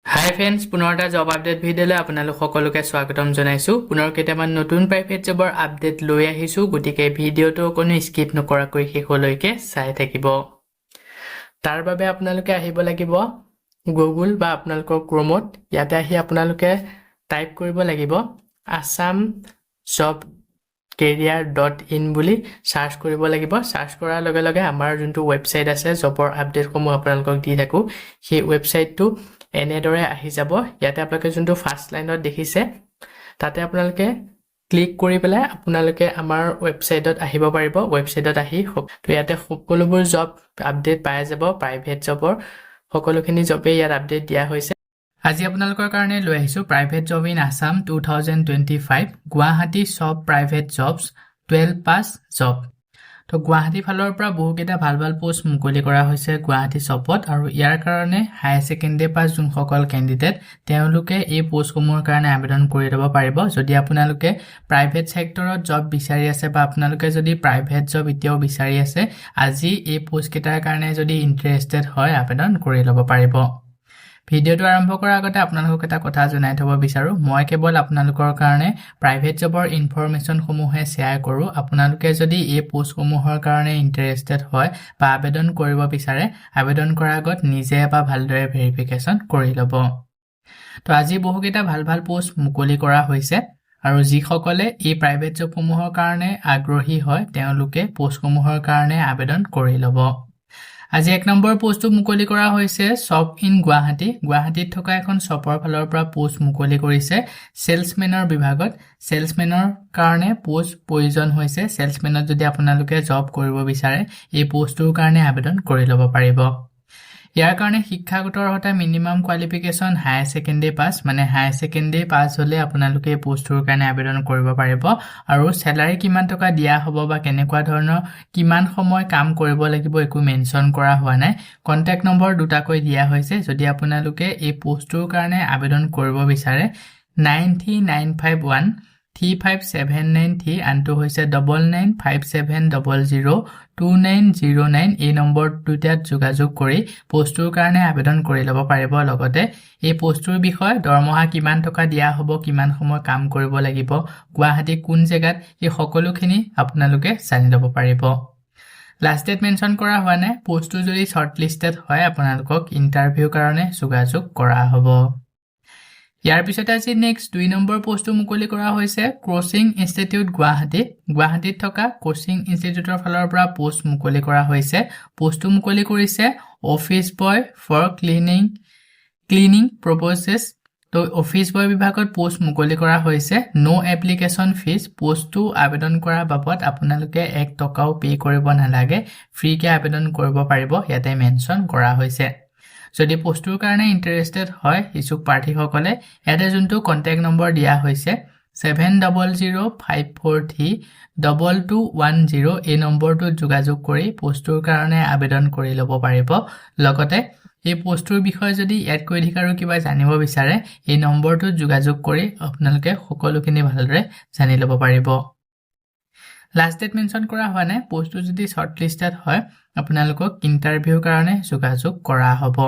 হাই friends, পুনৰ এটা job update ভিডিঅ'লৈ আপোনালোক সকলোকে স্বাগতম জনাইছোঁ। পুনৰ কেইটামান নতুন প্ৰাইভেট জবৰ আপডেট লৈ আহিছোঁ, গতিকে ভিডিঅ'টো কোনো স্কিপ নকৰাকৈ শেষলৈকে চাই থাকিব। তাৰ বাবে আপোনালোকে আহিব লাগিব গুগল বা আপোনালোকৰ ক্ৰমত। ইয়াতে আহি আপোনালোকে টাইপ কৰিব লাগিব আছাম জব career.in বুলি সাৰ্চ কৰিব লাগিব। সাৰ্চ কৰাৰ লগে লগে আমাৰ যোনটো ৱেবছাইট আছে জবৰ আপডেটসমূহ আপোনালোকক দি থাকোঁ, সেই ৱেবছাইটটো এনেদৰে আহি যাব। ইয়াতে আপোনালোকে যোনটো ফাৰ্ষ্ট লাইনত দেখিছে তাতে আপোনালোকে ক্লিক কৰি পেলাই আপোনালোকে আমাৰ ৱেবছাইটত আহিব পাৰিব। ৱেবছাইটত আহি তো ইয়াতে সকলোবোৰ জব আপডেট পাই যাব। প্ৰাইভেট জবৰ সকলোখিনি জবেই ইয়াত আপডেট দিয়া হৈছে। আজি আপোনালোকৰ কাৰণে লৈ আহিছোঁ private job in Assam 2025 Guwahati চব প্ৰাইভেট জবছ 12 পাছ জব। তো গুৱাহাটী ফালৰ পৰা বহুকেইটা ভাল ভাল পোষ্ট মুকলি কৰা হৈছে গুৱাহাটী চবত, আৰু ইয়াৰ কাৰণে হায়াৰ ছেকেণ্ডেৰী পাছ যোনসকল কেণ্ডিডেট তেওঁলোকে এই পোষ্টসমূহৰ কাৰণে আবেদন কৰি ল'ব পাৰিব। যদি আপোনালোকে প্ৰাইভেট ছেক্টৰত জব বিচাৰি আছে বা আপোনালোকে যদি প্ৰাইভেট জব এতিয়াও বিচাৰি আছে, আজি এই পোষ্টকেইটাৰ কাৰণে যদি ইণ্টাৰেষ্টেড হয় আবেদন কৰি ল'ব পাৰিব। ভিডিঅ'টো আৰম্ভ কৰাৰ আগতে আপোনালোকক এটা কথা জনাই থ'ব বিচাৰোঁ, মই কেৱল আপোনালোকৰ কাৰণে প্ৰাইভেট জবৰ ইনফৰমেশ্যনসমূহে শ্বেয়াৰ কৰোঁ। আপোনালোকে যদি এই পোষ্টসমূহৰ কাৰণে ইণ্টাৰেষ্টেড হয় বা আবেদন কৰিব বিচাৰে, আবেদন কৰাৰ আগত নিজে এবাৰ ভালদৰে ভেৰিফিকেশ্যন কৰি ল'ব। তো আজি বহুকেইটা ভাল ভাল পোষ্ট মুকলি কৰা হৈছে, আৰু যিসকলে এই প্ৰাইভেট জবসমূহৰ কাৰণে আগ্ৰহী হয় তেওঁলোকে পোষ্টসমূহৰ কাৰণে আবেদন কৰি ল'ব। আজি 1 নম্বৰ পোষ্টটো মুকলি কৰা হৈছে শ্বপ ইন গুৱাহাটী। গুৱাহাটীত থকা এখন শ্বপৰ ফালৰ পৰা পোষ্ট মুকলি কৰিছে সেলছমেনৰ বিভাগত। সেলছমেনৰ কাৰণে পোষ্ট প্ৰয়োজন হৈছে। সেলছমেনত যদি আপোনালোকে জব কৰিব বিচাৰে এই পোষ্টটোৰ কাৰণে আবেদন কৰি ল'ব পাৰিব। ইয়াৰ কাৰণে শিক্ষাগত অৰ্হতা minimum qualification higher secondary pass, মানে হায়াৰ ছেকেণ্ডেৰী পাছ হ'লে আপোনালোকে এই পোষ্টটোৰ কাৰণে আবেদন কৰিব পাৰিব। আৰু চেলাৰী কিমান টকা দিয়া হ'ব বা কেনেকুৱা ধৰণৰ কিমান সময় কাম কৰিব লাগিব একো মেনশ্যন কৰা হোৱা নাই। কণ্টেক্ট নম্বৰ দুটাকৈ দিয়া হৈছে। যদি আপোনালোকে এই পোষ্টটোৰ কাৰণে আবেদন কৰিব বিচাৰে 9395135793, আনটো হৈছে 9957002909, এই নম্বৰ দুটাত যোগাযোগ কৰি পোষ্টটোৰ কাৰণে আবেদন কৰি ল'ব পাৰিব। লগতে এই পোষ্টটোৰ বিষয়ে দৰমহা কিমান টকা দিয়া হ'ব, কিমান সময় কাম কৰিব লাগিব, গুৱাহাটী কোন জেগাত, এই সকলোখিনি আপোনালোকে জানি ল'ব পাৰিব। লাষ্ট ডেট মেনশ্যন কৰা হোৱা নাই। পোষ্টটো যদি শ্বৰ্টলিষ্টেড হয় আপোনালোকক ইণ্টাৰভিউৰ কাৰণে যোগাযোগ কৰা হ'ব। ইয়াৰ পিছতে আজি নেক্সট 2 নম্বৰ পোষ্টটো মুকলি কৰা হৈছে কোচিং ইনষ্টিটিউট গুৱাহাটী। গুৱাহাটীত থকা কোচিং ইনষ্টিটিউটৰ ফালৰ পৰা পোষ্ট মুকলি কৰা হৈছে। পোষ্টটো মুকলি কৰিছে অফিচ বয় ফৰ ক্লিনিং প্ৰপ'জেছ। তো অফিচ বয় বিভাগত পোষ্ট মুকলি কৰা হৈছে। নো এপ্লিকেশ্যন ফিজ। পোষ্টটো আবেদন কৰাৰ বাবদ আপোনালোকে 1 টকাও পে' কৰিব নালাগে, ফ্ৰীকৈ আবেদন কৰিব পাৰিব, ইয়াতে মেনশ্যন কৰা হৈছে। যদি পোষ্টটোৰ কাৰণে ইণ্টাৰেষ্টেড হয় ইচ্ছুক প্ৰাৰ্থীসকলে ইয়াতে যোনটো কণ্টেক্ট নম্বৰ দিয়া হৈছে 7005432210, এই নম্বৰটোত যোগাযোগ কৰি পোষ্টটোৰ কাৰণে আবেদন কৰি ল'ব পাৰিব। লগতে এই পোষ্টটোৰ বিষয়ে যদি ইয়াতকৈ অধিক আৰু কিবা জানিব বিচাৰে এই নম্বৰটোত যোগাযোগ কৰি আপোনালোকে সকলোখিনি ভালদৰে জানি ল'ব পাৰিব। লাষ্ট ডেট মেনশ্যন কৰা হোৱা নাই। পোষ্টটো যদি শ্বৰ্টলিষ্টেড হয় আপোনালোকক ইণ্টাৰভিউৰ কাৰণে যোগাযোগ কৰা হ'ব।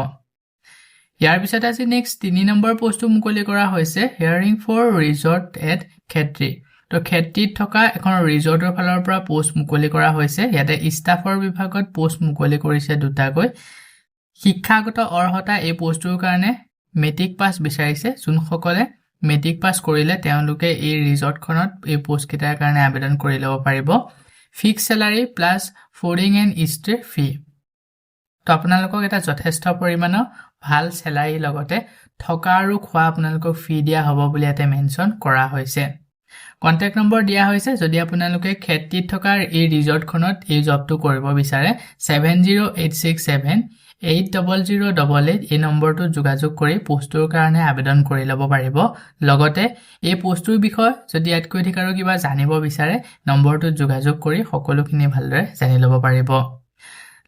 ইয়াৰ পিছত আজি নেক্সট 3 নম্বৰ পোষ্টটো মুকলি কৰা হৈছে hearing for resort at Khetri. তো খেত্ৰীত থকা এখন ৰিজৰ্টৰ ফালৰ পৰা পোষ্ট মুকলি কৰা হৈছে। ইয়াতে ষ্টাফৰ বিভাগত পোষ্ট মুকলি কৰিছে দুটাকৈ। শিক্ষাগত অৰ্হতা এই পোষ্টটোৰ কাৰণে মেট্ৰিক পাছ বিচাৰিছে। যোনসকলে মেট্ৰিক পাছ কৰিলে তেওঁলোকে এই ৰিজৰ্টখনত এই পোষ্টকেইটাৰ কাৰণে আবেদন কৰি ল'ব পাৰিব। Fix salary plus fooding and stay free. তো আপোনালোকক এটা যথেষ্ট পৰিমাণৰ ভাল চেলাৰী লগতে থকা আৰু খোৱা আপোনালোকক ফ্ৰী দিয়া হ'ব বুলি ইয়াতে মেনশ্যন কৰা হৈছে। কণ্টেক্ট নম্বৰ দিয়া হৈছে। যদি আপোনালোকে খেত্ৰীত থকা এই ৰিজৰ্টখনত এই জবটো কৰিব বিচাৰে 7086780088, এই নম্বৰটোত যোগাযোগ কৰি পোষ্টটোৰ কাৰণে আবেদন কৰি ল'ব পাৰিব। লগতে এই পোষ্টটোৰ বিষয়ে যদি ইয়াতকৈ অধিক আৰু কিবা জানিব বিচাৰে নম্বৰটোত যোগাযোগ কৰি সকলোখিনি ভালদৰে জানি ল'ব পাৰিব।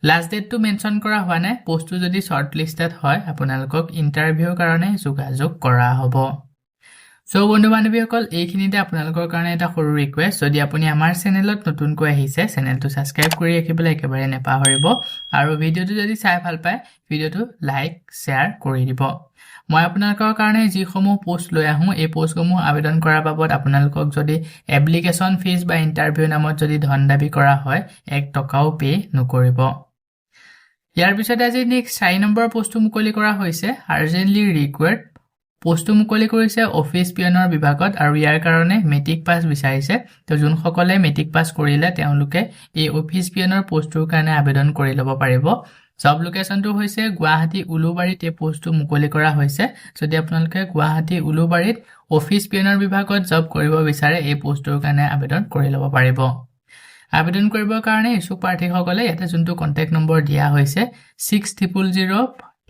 লাষ্ট ডেটটো মেনশ্যন কৰা হোৱা নাই। পোষ্টটো যদি শ্বৰ্টলিষ্টেড হয় আপোনালোকক ইণ্টাৰভিউৰ কাৰণে যোগাযোগ কৰা হ'ব। সো বন্ধু বান্ধৱীসকল এইখিনিতে আপোনালোকৰ কাৰণে এটা সৰু ৰিকুৱেষ্ট যদি আপুনি আমাৰ চেনেলত নতুনকৈ আহিছে চেনেলটো সাবস্ক্ৰাইব কৰি ৰাখিবলৈ একেবাৰে নেপাহৰিব আৰু ভিডিঅ'টো যদি চাই ভাল পায় ভিডিঅ'টো লাইক শেয়াৰ কৰি দিব মই আপোনালোকৰ কাৰণে যিসমূহ পোষ্ট লৈ আহোঁ এই পোষ্টসমূহ আবেদন কৰাৰ বাবদ আপোনালোকক যদি এপ্লিকেশ্যন ফিজ বা ইন্টাৰভিউ নামত যদি ধন দাবী কৰা হয় 1 টকাও পে নকৰিব ইয়াৰ পিছত আজি নেক্সট 4 নম্বৰ পোষ্টটো মুকলি কৰা হৈছে আৰ্জেন্টলি ৰিকুৱাৰ্ড পোষ্টটো মুকলি কৰিছে অফিচ পিয়নৰ বিভাগত আৰু ইয়াৰ কাৰণে মেট্ৰিক পাছ বিচাৰিছে তো যোনসকলে মেট্ৰিক পাছ কৰিলে তেওঁলোকে এই অফিচ পিয়নৰ পোষ্টটোৰ কাৰণে আবেদন কৰি ল'ব পাৰিব জব লোকেশনটো হৈছে গুৱাহাটী উলুবাৰীত এই পোষ্টটো মুকলি কৰা হৈছে যদি আপোনালোকে গুৱাহাটী উলুবাৰীত অফিচ পিয়নৰ বিভাগত জব কৰিব বিচাৰে এই পোষ্টটোৰ কাৰণে আবেদন কৰি ল'ব পাৰিব আবেদন কৰিবৰ কাৰণে ইচ্ছুক প্ৰাৰ্থীসকলে ইয়াতে যোনটো কন্টাক্ট নম্বৰ দিয়া হৈছে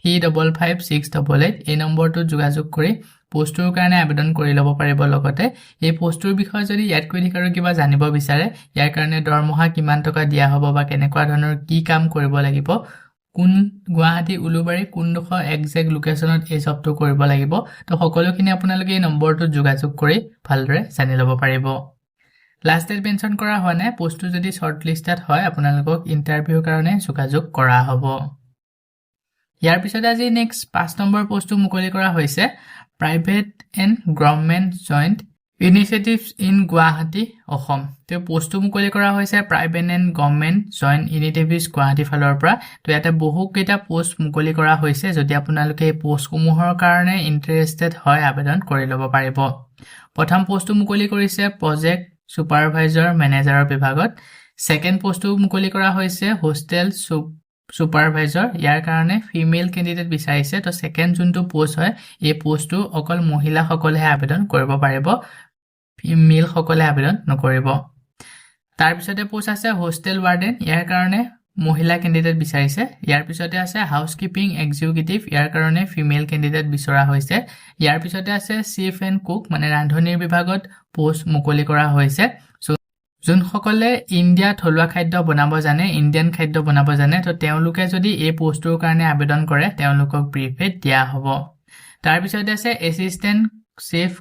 6003555688 এই নম্বৰটো যোগাযোগ কৰি পোষ্টটোৰ কাৰণে আবেদন কৰি ল'ব পাৰিব লগতে এই পোষ্টটোৰ বিষয়ে যদি ইয়াতকৈ অধিক আৰু কিবা জানিব বিচাৰে ইয়াৰ কাৰণে দৰমহা কিমান টকা দিয়া হ'ব বা কেনেকুৱা ধৰণৰ কি কাম কৰিব লাগিব কোন গুৱাহাটী উলুবাৰী কোনডোখৰ এক্সাক্ট লোকেশনত এই জবটো কৰিব লাগিব তো সকলোখিনি আপোনালোকে এই নম্বৰটোত যোগাযোগ কৰি ভালদৰে জানি ল'ব পাৰিব লাষ্ট ডেট মেনশন কৰা হোৱা নাই পোষ্টটো যদি শৰ্ট লিষ্টেড হয় আপোনালোকক ইন্টাৰভিউৰ কাৰণে যোগাযোগ কৰা হ'ব ইয়াৰ পিছত আজি নেক্সট 5 নম্বৰ পোষ্টটো মুকলি কৰা হৈছে private and government joint initiatives in Guwahati Assam তো পোষ্টটো মুকলি কৰা হৈছে private and government joint initiatives Guwahati ফালৰ পৰা তো ইয়াতে বহু কেইটা পোষ্ট মুকলি কৰা হৈছে যদি আপোনালোকে এই পোষ্টসমূহৰ কাৰণে ইন্টাৰেষ্টেড হয় আবেদন কৰি ল'ব পাৰিব প্ৰথম পোষ্টটো মুকলি কৰিছে প্ৰজেক্ট সুপাৰভাইজাৰ মেনেজাৰৰ বিভাগত সেকেন্ড পোষ্টটো মুকলি কৰা হৈছে হোষ্টেল সুপাৰভাইজাৰ ইয়াৰ কাৰণে ফিমেল ক্যান্ডিডেট বিচাৰিছে তো সেকেন্ড যোনটো পোষ্ট হয় এই পোষ্টটো অকল মহিলা সকলেহে আবেদন কৰিব পাৰিব ফিমেল সকলে আবেদন নকৰিব তাৰ পিছতে পোষ্ট আছে হোষ্টেল ওয়াৰ্ডেন ইয়াৰ কাৰণে মহিলা ক্যান্ডিডেট বিচাৰিছে ইয়াৰ পিছতে আছে হাউসকিপিং এক্সিকিউটিভ ইয়াৰ কাৰণে ফিমেল ক্যান্ডিডেট বিচৰা হৈছে ইয়াৰ পিছতে আছে চিফ এণ্ড কুক মানে ৰান্ধনীৰ বিভাগত পোষ্ট মুকলি কৰা হৈছে যোনসকলে ইণ্ডিয়া থলুৱা খাদ্য বনাব জানে ইণ্ডিয়ান খাদ্য বনাব জানে তো তেওঁলোকে যদি এই পোষ্টটোৰ কাৰণে আবেদন কৰে তেওঁলোকক প্ৰিফেট দিয়া হ'ব তাৰ পিছতে আছে এসিস্ট্যান্ট চেফ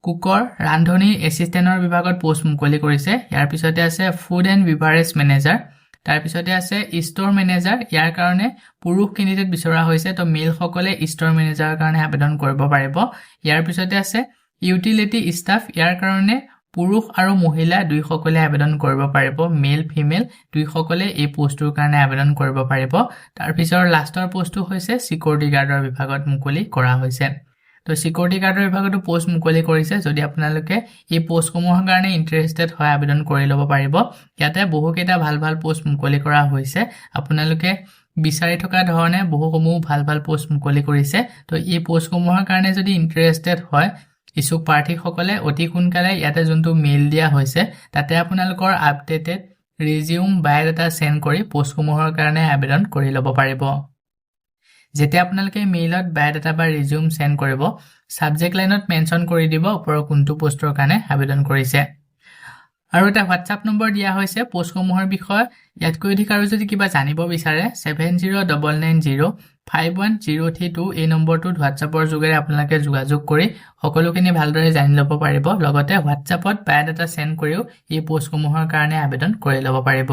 কুকৰ ৰান্ধনীৰ এসিস্ট্যান্টৰ বিভাগত পোষ্ট মুকলি কৰিছে ইয়াৰ পিছতে আছে ফুড এণ্ড বিভাৰেজ মেনেজাৰ তাৰ পিছতে আছে ষ্ট'ৰ মেনেজাৰ ইয়াৰ কাৰণে পুৰুষ ক্যান্ডিডেট বিচৰা হৈছে তো মেল সকলে ষ্ট'ৰ মেনেজাৰৰ কাৰণে আবেদন কৰিব পাৰিব ইয়াৰ পিছতে আছে ইউটিলিটি ষ্টাফ ইয়াৰ কাৰণে পুৰুষ আৰু মহিলা দুই সকলে আবেদন কৰিব পাৰিব মেল ফিমেল দুই সকলে এই পোষ্টটোৰ কাৰণে আবেদন কৰিব পাৰিব তাৰ পিছৰ লাষ্টৰ পোষ্টটো হৈছে সিকিউৰিটি গাৰ্ডৰ বিভাগত মুকলি কৰা হৈছে তো সিকিউৰিটি গাৰ্ডৰ বিভাগতো পোষ্ট মুকলি কৰিছে যদি আপোনালোকে এই পোষ্টসমূহৰ কাৰণে ইন্টাৰেষ্টেড হয় আবেদন কৰি ল'ব পাৰিব ইয়াতে বহুকেইটা ভাল পোষ্ট মুকলি কৰা হৈছে আপোনালোকে বিচাৰি থকা ধৰণে বহুসমূহ ভাল পোষ্ট মুকলি কৰিছে তো এই পোষ্টসমূহৰ কাৰণে যদি ইন্টাৰেষ্টেড হয় ইচ্ছুক প্ৰাৰ্থীসকলে অতি সোনকালে ইয়াতে যোনটো মেইল দিয়া হৈছে তাতে আপোনালোকৰ আপডেটেড ৰিজিউম বায়োডাটা সেন্ড কৰি পোষ্টসমূহৰ কাৰণে আবেদন কৰি ল'ব পাৰিব যেতিয়া আপোনালোকে মেইলত বায়োডাটা বা ৰিজিউম সেন্ড কৰিব সাবজেক্ট লাইনত মেনশন কৰি দিব ওপৰৰ কোনটো পোষ্টৰ কাৰণে আবেদন কৰিছে আৰু এটা হোৱাটসএপ নম্বৰ দিয়া হৈছে পোষ্টসমূহৰ বিষয়ে ইয়াতকৈ অধিক আৰু যদি কিবা জানিব বিচাৰে 7099051032 এই নম্বৰটোত হোৱাটসএপৰ যোগেৰে আপোনালোকে যোগাযোগ কৰি সকলোখিনি ভালদৰে জানি ল'ব পাৰিব লগতে হোৱাটসএপত বায়োডাটা সেন্ড কৰিও এই পোষ্টসমূহৰ কাৰণে আবেদন কৰি ল'ব পাৰিব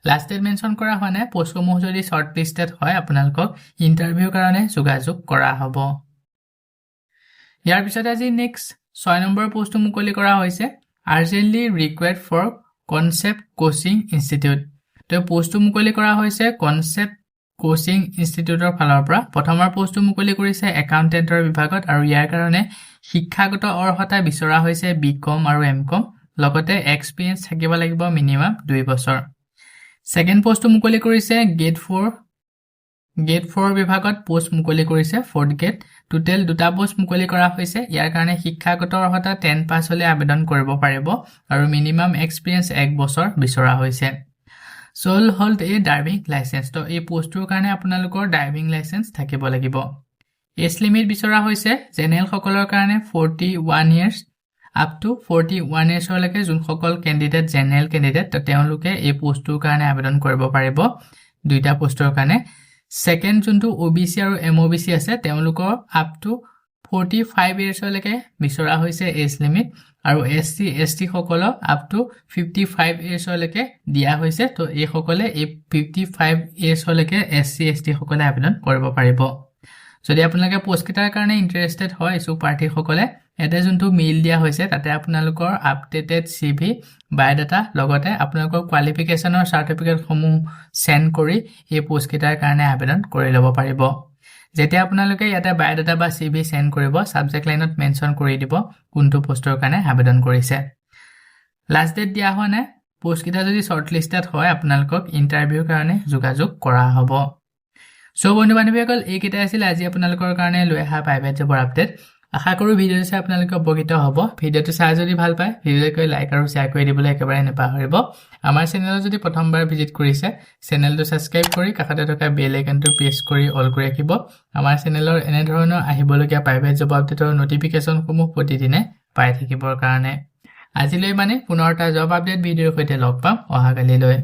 লাষ্ট ডেট মেনশন কৰা হোৱা নাই পোষ্টসমূহ যদি শৰ্ট লিষ্টেড হয় আপোনালোকক ইন্টাৰভিউৰ কাৰণে যোগাযোগ কৰা হ'ব ইয়াৰ পিছত আজি নেক্সট 6 নম্বৰ পোষ্টটো মুকলি কৰা হৈছে urgently required for concept coaching institute তো পোষ্টটো মুকলি কৰা হৈছে concept coaching instituteৰ ফালৰ পৰা প্ৰথমৰ পোষ্টটো মুকলি কৰিছে একাউন্টেন্টৰ বিভাগত আৰু ইয়াৰ কাৰণে শিক্ষাগত অৰ্হতা বিচৰা হৈছে বিকম আৰু এমকম লগতে এক্সপেৰিয়েন্স থাকিব লাগিব মিনিমাম 2 বছৰ সেকেন্ড পোষ্টটো মুকলি কৰিছে গেট 4 বিভাগত পোষ্ট মুকলি কৰিছে ফৰ্থ গেট টোটেল দুটা পোষ্ট মুকলি কৰা হৈছে ইয়াৰ কাৰণে শিক্ষাগত অৰ্হতা 10 পাছ হলে আবেদন কৰিব পাৰিব আৰু মিনিমাম এক্সপেৰিয়েন্স 1 বছৰ বিচৰা হৈছে sole hold a driving licence তো এই পোষ্টটোৰ কাৰণে আপোনালোকৰ ড্ৰাইভিং লাইসেন্স থাকিব লাগিব এজ লিমিট বিচৰা হৈছে জেনেৰেল সকলৰ কাৰণে 41 ইয়াৰ্স আপ টু 41 ইয়াৰ্সলৈকে যোন সকল ক্যান্ডিডেট জেনেৰেল ক্যান্ডিডেট তো তেওঁলোকে এই পোষ্টটোৰ কাৰণে আবেদন কৰিব পাৰিব দুইটা পোষ্টৰ কাৰণে সেকেন্ড যোনটো ওবিসি আৰু এমওবিসি আছে তেওঁলোকৰ আপ টু 45 ইয়াৰ্ছলৈকে বিচৰা হৈছে এজ লিমিট আৰু এছসি এছটি সকলক আপ টু 55 ইয়াৰ্ছলৈকে দিয়া হৈছে তো এই সকলে এই 55 ইয়াৰ্ছলৈকে এছসি এছটি সকলে আবেদন কৰিব পাৰিব যদি আপোনালোকে পোষ্ট কেইটাৰ কাৰণে ইন্টাৰেষ্টেড হয় ইছু পাৰ্টি সকলে এতে যোনটো মেইল দিয়া হৈছে তাতে আপোনালোকৰ আপডেটেড সিভি বায়োডাটা লগতে আপোনালোকৰ কোৱালিফিকেশনৰ সাৰ্টিফিকেট সমূহ সেন্ড কৰি এই পোষ্ট কেইটাৰ কাৰণে আবেদন কৰি ল'ব পাৰিব যেতিয়া আপোনালোকে ইয়াতে বায়োডাটা বা সিভি সেন্ড কৰিব সাবজেক্ট লাইনত মেনশন কৰি দিব কোনটো পোষ্টৰ কাৰণে আবেদন কৰিছে লাষ্ট ডেট দিয়া হোৱা নাই পোষ্ট কেইটা যদি শৰ্টলিষ্টেড হয় আপোনালোকক ইন্টাৰভিউৰ কাৰণে যোগাযোগ কৰা হ'ব সো বন্ধু বান্ধৱীসকল এই কেইটা আছিল আজি আপোনালোকৰ কাৰণে লৈ অহা প্ৰাইভেট জবৰ আপডেট আশা কৰো ভিডিঅটো চাই আপোনালোকে উপকৃত হ'ব ভিডিঅটো চাই যদি ভাল পায় ভিডিঅটো লাইক আৰু শেয়াৰ কৰি দিবলৈ একেবাৰে নাপাহৰিব আমাৰ চেনেলত যদি প্ৰথমবাৰ ভিজিট কৰিছে চেনেলটো সাবস্ক্ৰাইব কৰি কাষতে থকা বেল আইকনটো প্ৰেছ কৰি অল কৰি ৰাখিব আমাৰ চেনেলৰ এনে ধৰণৰ আহিবলগীয়া প্ৰাইভেট জব আপডেটৰ নটিফিকেশন সমূহ প্ৰতিদিনে পাই থাকিবৰ কাৰণে আজিলৈ মানে পুনৰ এটা জব আপডেট ভিডিঅ'ৰ সৈতে লগ পাম অহাকালিলৈ